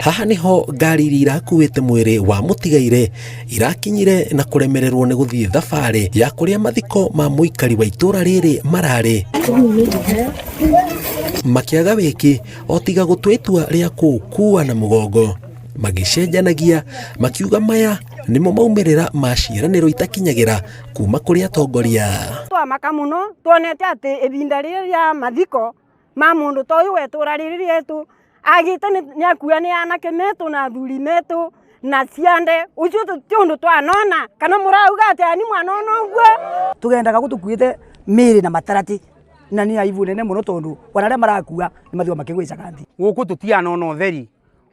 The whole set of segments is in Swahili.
Haha niho ngari iria irakuite mwiri wa mutigaire irakinyire na kuremererwo ni guthii thabari ya kuria mathiko ma muikari wa itura riri marari. Makiaga wiki otiga gutua itua ria kukua na mugongo, magicenjanagia makiuga maya nimo maumirira ma ciiraniro itakinyagira kuma kuri atongoria. Twamaka muno tuonete ati ibinda riria mathiko ma mundu toyu wetura riri rietu agite ni akua ni anake metu na athuri metu na ciande ucio tundu twanona kana murauga ati ani mwana onoguo tugendaga gutukuite miri na matarati na ni aivu nene muno tondu wanaria marakua ni mathio makigwicaga nthi guku tutiana ono theri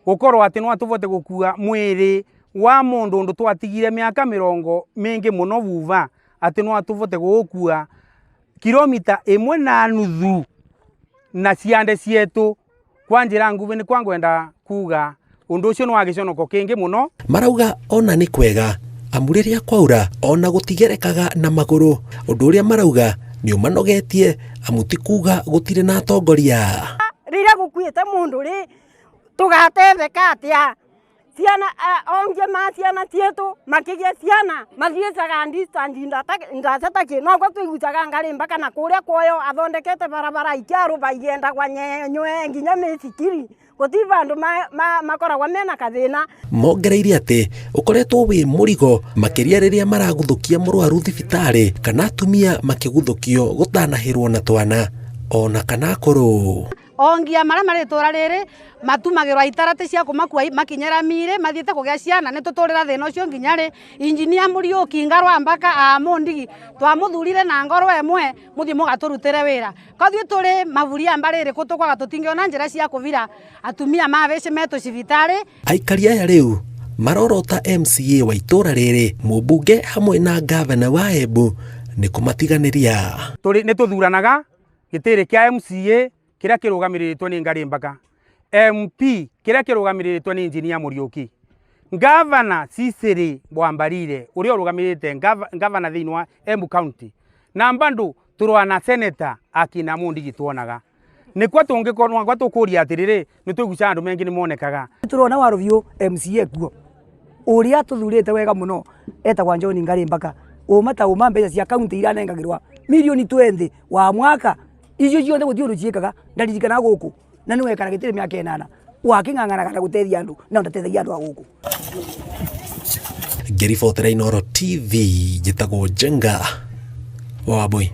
gukorwo ati no atuvote gukua mwiri wa mundu ndu twatigire miaka 40 mingi muno vuva ati no atuvote gukua kilomita 1.5 na ciande cietu kwa njira nguvi ni kwangwenda kuga undu ucio no agiconoko kingi muno. Marauga ona ni kwega amuriria kwaura ona gutigerekaga na maguru, undu uria marauga ni umanogetie amuti kuga gutire na atongoria. Rira gukuite mundu ri tugatetheka atia ciana onge ma ciana cietu makigia ciana mathiecaga distance ndacetaki no kwa tuigucaga ngari mpaka na kuria kwoyo athondekete barabara ikiaru baigenda kwa nyenywe nginya misikiri guti bandu makoragwa mena kathina. Mongereire ati ukoretwo wi murigo makiria riria maraguthukia murwaru thibitari kana atumia makiguthukio gutanahirwo na twana ona kana akuru. Ongia mara mari tora riri matumagirwa itarate cia kumakua makinyera mire mathiete kugia ciana ni tuturira thina ucio nginya ri injinia Muriuki ngarwa mpaka amundigi twamuthurire na ngoro emwe muthie mugaturutire wira kathie turi mavuria mbariri kutukwaga tutingiona njira cia kuvira atumia mavece metu civitari. Aikari aya riu marorota MCA wa itura riri mubunge hamwe na gavana wa Embu ni kumatiganiria. Turi ni tuthuranaga gitiri kia MCA kiria kirugamiritwo ni ngari mpaka MP kiria kirugamiritwo ni injinia Muriuki, Governor Cicely Bwambarire uria urugamirite governor thiini wa Embu County na mbandu turwana senator akina Mundigi tuonaga nikwa tungikorwo ngwa tukuria atiriri ni tuiguca andu mengi ni monekaga turona waruvio MCA kuo uria tuthurite wega muno etagwa John Ngari mpaka umata mbeca cia county iranengagirwa milioni 20 wa mwaka icio ciothe guti undu ciikaga ndaririkana guku na ni wekana gitire miaka 8 waking'ang'anaga na gutethia andu na ndatethagia andu a guku. Ngiri 4 TV jitagwo Jenga wa Wambui.